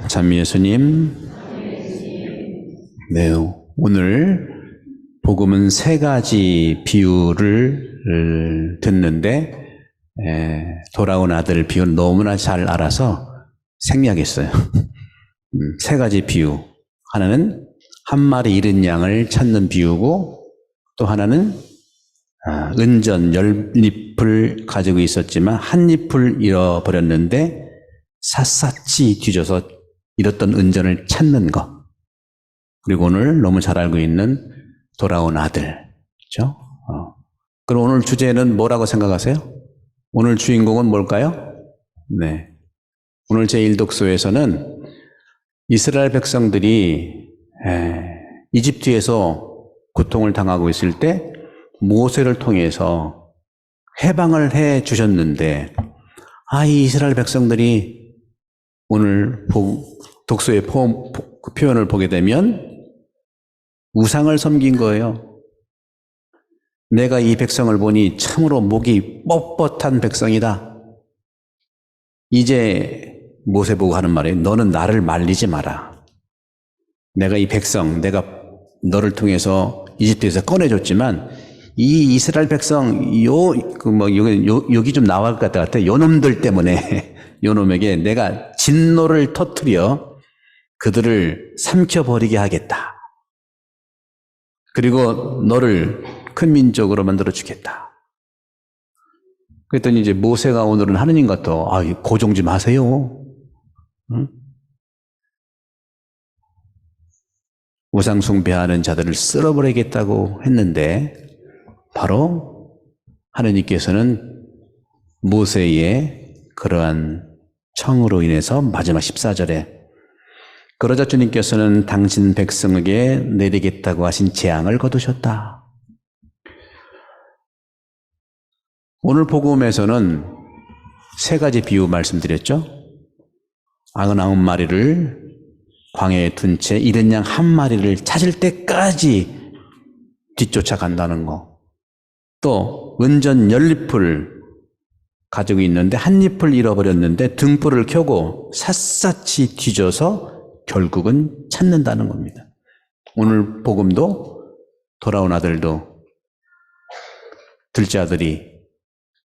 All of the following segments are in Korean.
찬미 예수님. 네, 오늘 복음은 세 가지 비유를 듣는데 돌아온 아들 비유는 너무나 잘 알아서 생략했어요. 세 가지 비유. 하나는 한 마리 잃은 양을 찾는 비유고, 또 하나는 은전 10잎을 가지고 있었지만 한 잎을 잃어버렸는데 샅샅이 뒤져서 잃었던 은전을 찾는 것. 그리고 오늘 너무 잘 알고 있는 돌아온 아들. 그렇죠? 그럼 오늘 주제는 뭐라고 생각하세요? 오늘 주인공은 뭘까요? 네. 오늘 제1독서에서는 이스라엘 백성들이 이집트에서 고통을 당하고 있을 때 모세를 통해서 해방을 해 주셨는데, 이 이스라엘 백성들이 오늘 독서의 표현을 보게 되면 우상을 섬긴 거예요. 내가 이 백성을 보니 참으로 목이 뻣뻣한 백성이다. 이제 모세 보고 하는 말이에요. 너는 나를 말리지 마라. 내가 이 백성, 내가 너를 통해서 이집트에서 꺼내줬지만 이 이스라엘 백성, 여기 좀 나올 것 같아. 요 놈들 때문에, 요 놈에게 내가 진노를 터뜨려 그들을 삼켜버리게 하겠다. 그리고 너를 큰 민족으로 만들어 주겠다. 그랬더니 이제 모세가 오늘은 하느님과 또, 고정 좀 하세요. 응? 우상 숭배하는 자들을 쓸어버리겠다고 했는데, 바로 하느님께서는 모세의 그러한 청으로 인해서 마지막 14절에 그러자 주님께서는 당신 백성에게 내리겠다고 하신 재앙을 거두셨다. 오늘 복음에서는 세 가지 비유 말씀드렸죠. 99마리를 광야에 둔 채 잃은 양 한 마리를 찾을 때까지 뒤쫓아간다는 거. 또 은전 10잎을 가지고 있는데 한 잎을 잃어버렸는데 등불을 켜고 샅샅이 뒤져서 결국은 찾는다는 겁니다. 오늘 복음도 돌아온 아들도 둘째 아들이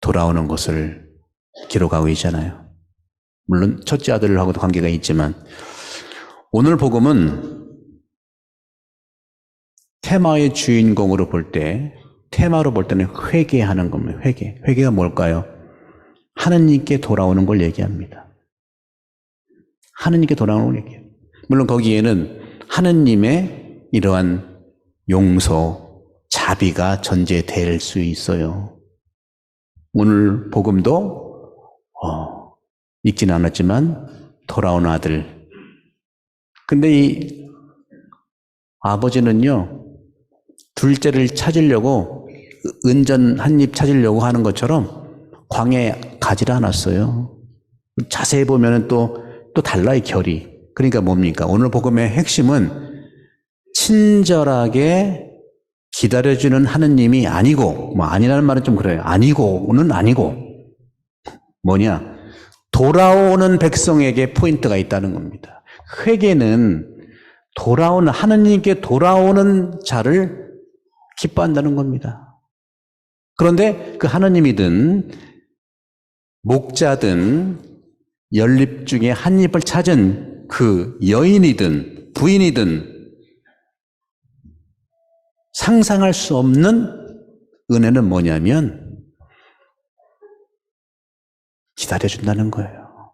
돌아오는 것을 기록하고 있잖아요. 물론 첫째 아들하고도 관계가 있지만 오늘 복음은 테마의 주인공으로 볼 때, 테마로 볼 때는 회개하는 겁니다. 회개가 뭘까요? 하느님께 돌아오는 걸 얘기합니다. 하느님께 돌아오는 걸 얘기해요. 물론 거기에는 하느님의 이러한 용서, 자비가 전제될 수 있어요. 오늘 복음도 읽지는 않았지만 돌아온 아들. 근데 이 아버지는요, 둘째를 찾으려고 은전 한 입 찾으려고 하는 것처럼 광야에 가지를 않았어요. 자세히 보면 또 달라요, 결이. 그러니까 뭡니까? 오늘 복음의 핵심은 친절하게 기다려주는 하느님이 아니고, 아니라는 말은 좀 그래요. 아니고는 아니고. 뭐냐? 돌아오는 백성에게 포인트가 있다는 겁니다. 회개는 돌아오는, 하느님께 돌아오는 자를 기뻐한다는 겁니다. 그런데 그 하느님이든 목자든 10잎 중에 한 잎을 찾은 그 여인이든 부인이든 상상할 수 없는 은혜는 뭐냐면 기다려준다는 거예요.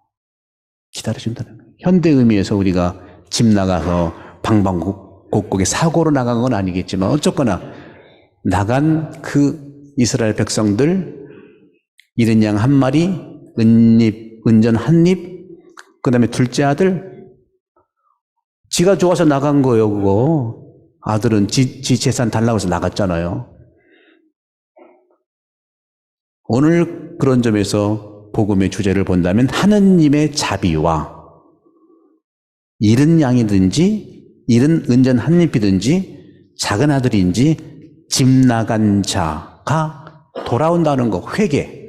기다려준다는 거예요. 현대 의미에서 우리가 집 나가서 방방곡곡에 사고로 나간 건 아니겠지만 어쨌거나 나간 그 이스라엘 백성들 잃은 양 한 마리, 은전 한 잎, 그 다음에 둘째 아들, 지가 좋아서 나간 거예요, 그거. 아들은 지 재산 달라고 해서 나갔잖아요. 오늘 그런 점에서 복음의 주제를 본다면 하느님의 자비와 잃은 양이든지 잃은 은전 한 잎이든지 작은 아들인지 집 나간 자가 돌아온다는 거, 회개.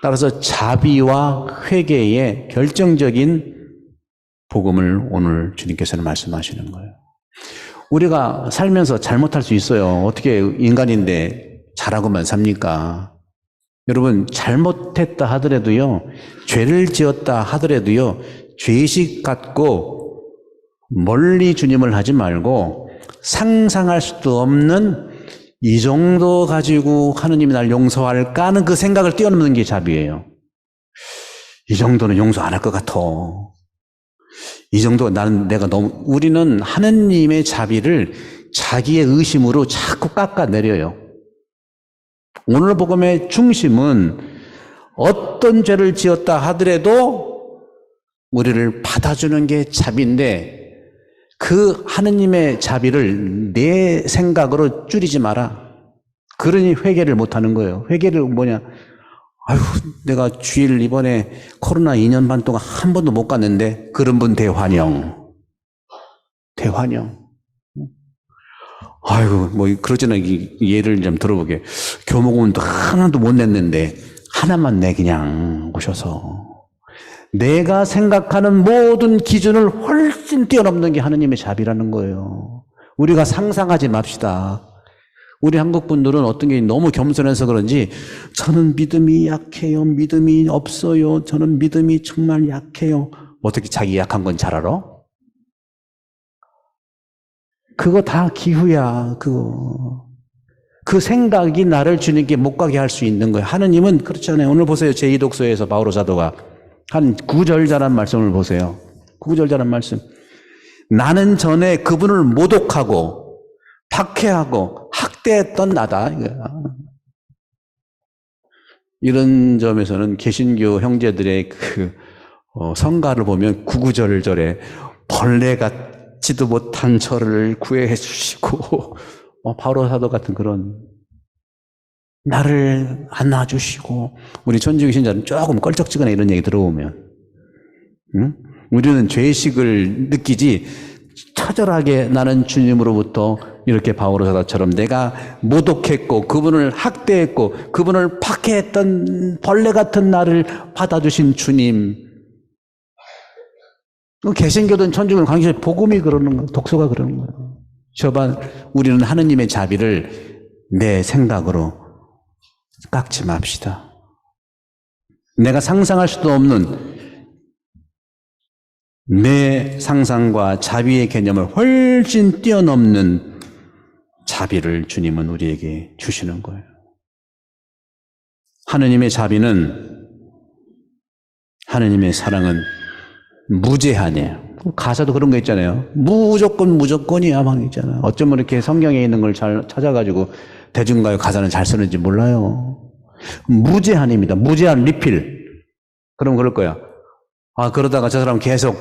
따라서 자비와 회개의 결정적인 복음을 오늘 주님께서는 말씀하시는 거예요. 우리가 살면서 잘못할 수 있어요. 어떻게 인간인데 잘하고만 삽니까? 여러분, 잘못했다 하더라도요, 죄를 지었다 하더라도요, 죄의식 갖고 멀리 주님을 하지 말고 상상할 수도 없는 이 정도 가지고 하느님이 날 용서할까 하는 그 생각을 뛰어넘는 게 자비예요. 이 정도는 용서 안 할 것 같아. 이 정도 내가 너무, 우리는 하느님의 자비를 자기의 의심으로 자꾸 깎아내려요. 오늘 복음의 중심은 어떤 죄를 지었다 하더라도 우리를 받아주는 게 자비인데, 그 하느님의 자비를 내 생각으로 줄이지 마라. 그러니 회개를 못하는 거예요. 회개를 뭐냐? 아유, 내가 주일 이번에 코로나 2년 반 동안 한 번도 못 갔는데, 그런 분 대환영. 대환영. 아이고, 뭐, 그러잖아요. 예를 좀 들어보게. 교목원도 하나도 못 냈는데, 하나만 내, 그냥, 오셔서. 내가 생각하는 모든 기준을 훨씬 뛰어넘는 게 하느님의 자비라는 거예요. 우리가 상상하지 맙시다. 우리 한국 분들은 어떤 게 너무 겸손해서 그런지, 저는 믿음이 약해요. 믿음이 없어요. 저는 믿음이 정말 약해요. 어떻게 자기 약한 건 잘 알아? 그거 다 기후야, 그거. 그 생각이 나를 주님께 못 가게 할 수 있는 거예요. 하느님은 그렇잖아요. 오늘 보세요. 제2독서에서 바오로 사도가 한 9절자란 말씀을 보세요. 9절자란 말씀. 나는 전에 그분을 모독하고 박해하고 학대했던 나다. 이런 점에서는 개신교 형제들의 성가를 보면 9구절절에 벌레 같지도 못한 저를 구해해 주시고 바오로 사도 같은 그런 나를 안아주시고, 우리 천주교 신자는 조금 껄쩍지근해 이런 얘기 들어보면, 응? 우리는 죄의식을 느끼지 처절하게 나는 주님으로부터 이렇게 바오로 사도처럼 내가 모독했고 그분을 학대했고 그분을 박해했던 벌레 같은 나를 받아주신 주님. 개신교든 천주교든 관계없이 복음이 그러는 거예요. 독서가 그러는 거예요. 저반 우리는 하느님의 자비를 내 생각으로 깎지 맙시다. 내가 상상할 수도 없는 내 상상과 자비의 개념을 훨씬 뛰어넘는 자비를 주님은 우리에게 주시는 거예요. 하느님의 자비는, 하느님의 사랑은 무제한이에요. 가사도 그런 거 있잖아요. 무조건이야 막 있잖아요. 어쩌면 이렇게 성경에 있는 걸 잘 찾아가지고 대중가요 가사는 잘 쓰는지 몰라요. 무제한입니다. 무제한 리필. 그럼 그럴 거야. 아, 그러다가 저 사람 계속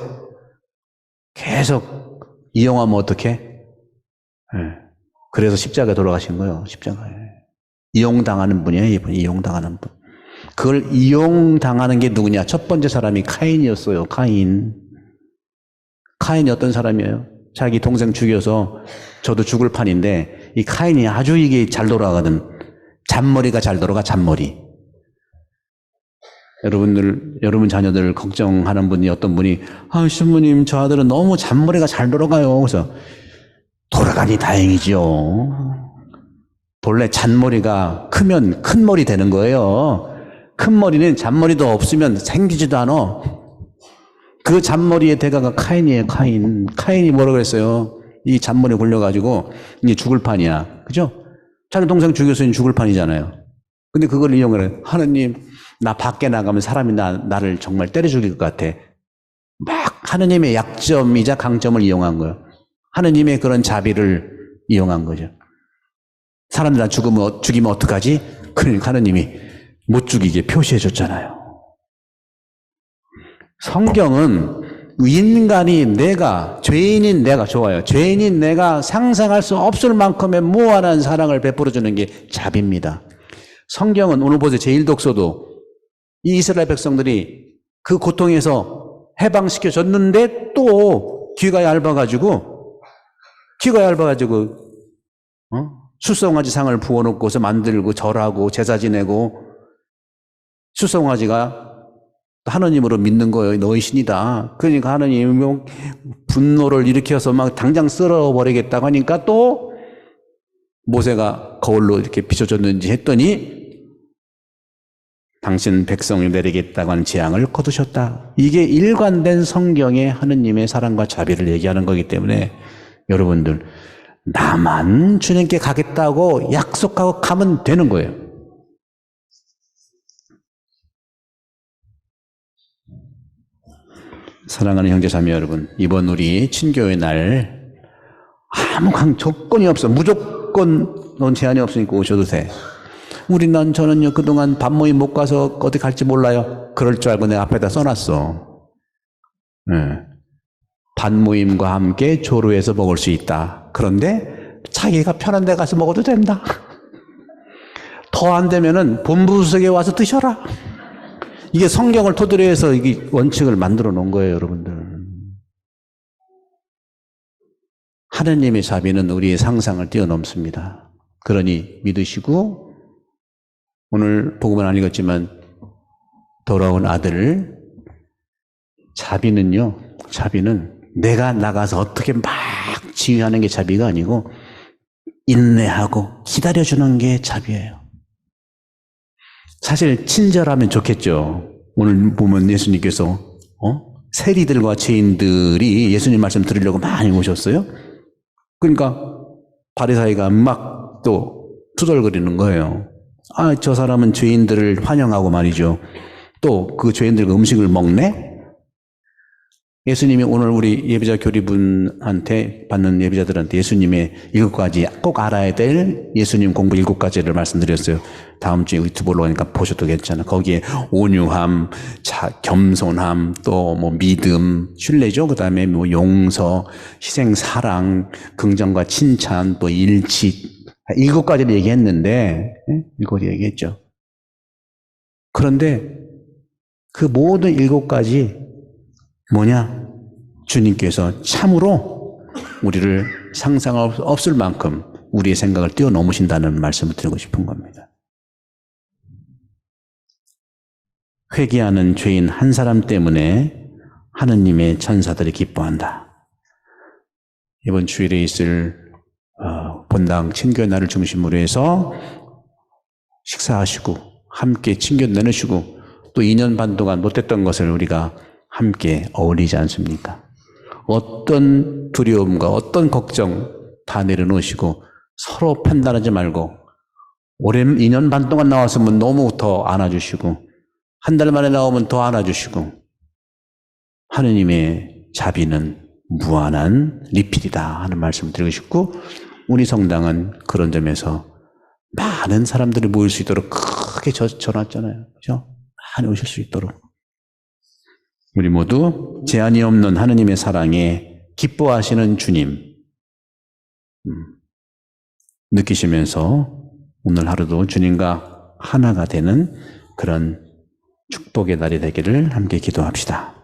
이용하면 어떡해? 네. 그래서 십자가에 돌아가신 거예요. 십자가에. 이용당하는 분이에요. 이분 이용당하는 분. 그걸 이용당하는 게 누구냐? 첫 번째 사람이 카인이었어요. 카인이 어떤 사람이에요? 자기 동생 죽여서 저도 죽을 판인데, 이 카인이 아주 이게 잘 돌아가거든. 잔머리가 잘 돌아가, 잔머리. 여러분 자녀들 걱정하는 분이 어떤 분이, 아, 신부님, 저 아들은 너무 잔머리가 잘 돌아가요. 그래서, 돌아가니 다행이죠. 본래 잔머리가 크면 큰 머리 되는 거예요. 큰 머리는 잔머리도 없으면 생기지도 않아. 그 잔머리의 대가가 카인이에요, 카인. 카인이 뭐라 그랬어요? 이 잔머리 굴려가지고, 이제 죽을 판이야. 그죠? 자기 동생 죽여서 죽을 판이잖아요. 근데 그걸 이용을 해. 하느님, 나 밖에 나가면 사람이 나를 정말 때려 죽일 것 같아. 막 하느님의 약점이자 강점을 이용한 거예요. 하느님의 그런 자비를 이용한 거죠. 사람들 나 죽이면 어떡하지? 그러니까 하느님이 못 죽이게 표시해 줬잖아요. 성경은 인간이 죄인인 내가 좋아요. 죄인인 내가 상상할 수 없을 만큼의 무한한 사랑을 베풀어주는 게 자비입니다. 성경은 오늘 보세요. 제1독서도 이 이스라엘 백성들이 그 고통에서 해방시켜줬는데 또 귀가 얇아가지고 숫송아지 상을 부어놓고서 만들고 절하고 제사 지내고 숫송아지가 하느님으로 믿는 거예요. 너희 신이다. 그러니까 하느님이 분노를 일으켜서 막 당장 쓸어버리겠다고 하니까 또 모세가 거울로 이렇게 비춰줬는지 했더니 당신 백성을 내리겠다고 하는 재앙을 거두셨다. 이게 일관된 성경의 하느님의 사랑과 자비를 얘기하는 거기 때문에 여러분들 나만 주님께 가겠다고 약속하고 가면 되는 거예요. 사랑하는 형제자매 여러분, 이번 우리 친교회 날 아무 조건이 없어. 무조건 넌 제한이 없으니까 오셔도 돼. 저는요 그동안 반모임 못 가서 어디 갈지 몰라요. 그럴 줄 알고 내 앞에다 써놨어. 네. 반모임과 함께 조로해서 먹을 수 있다. 그런데 자기가 편한 데 가서 먹어도 된다. 더 안 되면은 본부석에 와서 드셔라. 이게 성경을 토대로 해서 이 원칙을 만들어 놓은 거예요, 여러분들. 하느님의 자비는 우리의 상상을 뛰어넘습니다. 그러니 믿으시고 오늘 복음은 안 읽었지만 돌아온 아들 자비는 내가 나가서 어떻게 막 지휘하는 게 자비가 아니고 인내하고 기다려주는 게 자비예요. 사실 친절하면 좋겠죠. 오늘 보면 예수님께서 세리들과 죄인들이 예수님 말씀 들으려고 많이 오셨어요. 그러니까 바리사이가 막 또 투덜거리는 거예요. 저 사람은 죄인들을 환영하고 말이죠. 또 그 죄인들과 음식을 먹네? 예수님이 오늘 우리 예비자 교리분한테 받는 예비자들한테 예수님의 7가지 꼭 알아야 될 예수님 공부 7가지를 말씀드렸어요. 다음 주에 유튜브로 하니까 보셔도 괜찮아. 거기에 온유함, 겸손함, 또 믿음, 신뢰죠. 그 다음에 용서, 희생, 사랑, 긍정과 칭찬, 또 일치. 7가지를 얘기했는데, 7가지 얘기했죠. 그런데 그 모든 7가지 뭐냐? 주님께서 참으로 우리를 상상할 수 없을 만큼 우리의 생각을 뛰어넘으신다는 말씀을 드리고 싶은 겁니다. 회개하는 죄인 한 사람 때문에 하느님의 천사들이 기뻐한다. 이번 주일에 있을 본당 친교회 날을 중심으로 해서 식사하시고 함께 친교 나누시고 또 2년 반 동안 못했던 것을 우리가 함께 어울리지 않습니까? 어떤 두려움과 어떤 걱정 다 내려놓으시고 서로 판단하지 말고 올해 2년 반 동안 나왔으면 너무 더 안아주시고 한 달 만에 나오면 더 안아주시고 하느님의 자비는 무한한 리필이다 하는 말씀을 드리고 싶고 우리 성당은 그런 점에서 많은 사람들이 모일 수 있도록 크게 전놨잖아요. 그죠? 많이 오실 수 있도록 우리 모두 제한이 없는 하느님의 사랑에 기뻐하시는 주님 느끼시면서 오늘 하루도 주님과 하나가 되는 그런 축복의 날이 되기를 함께 기도합시다.